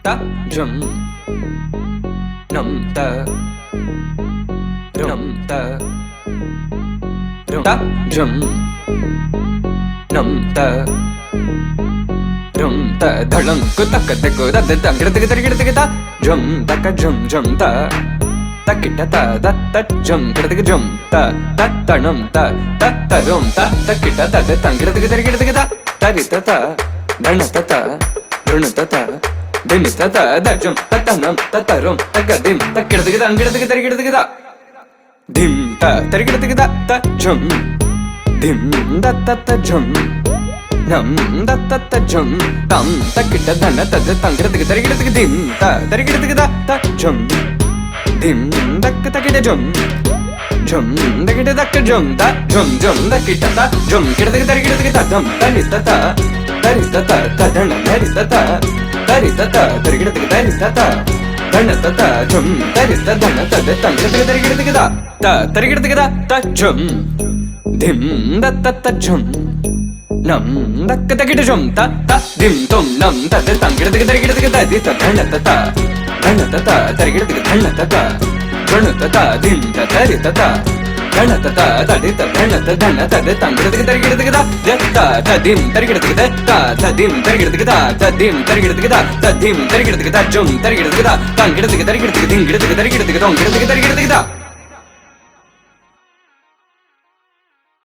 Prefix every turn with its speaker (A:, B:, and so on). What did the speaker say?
A: ta jum nam ta rum ta rum ta jum nam ta rum ta dhalam ku tak tak da da da gida gida gida gida jum tak jum jum ta takita ta da ta jum gida gida jum ta ta tanam ta ta ta rum ta takita ta da ta gida gida gida gida tarita ta dana ta ta runa ta ta dini ta ta da jum ta tanam ta ta rum ta gadim ta gida gida gida dim ta tarigida gida ta jum dim da ta ta jum nam da ta ta jum tam takita dana ta da ta gida gida dim ta tarigida gida ta jum dim da ta gida jum jum da gida da jum da jum jum da kita ta jum gida gida dum tari ta ta ta dana tari ta ta tarigida ta dana ta ta jum tari ta dana ta da ta gida ta tarigida gida ta jum dim da ta ta jum nam da ta gida jum ta ta dim tum nam ta da ta gida di ta dana ta ta tarigida dana ta ta dana ta ta dim ta tari ta ta dana ta ta tari ta dana ta dana ta da ta gida ta ta dim tarigida ta dim tarigida ta dim tarigida ta dim tarigida jum tarigida ta gida ding gida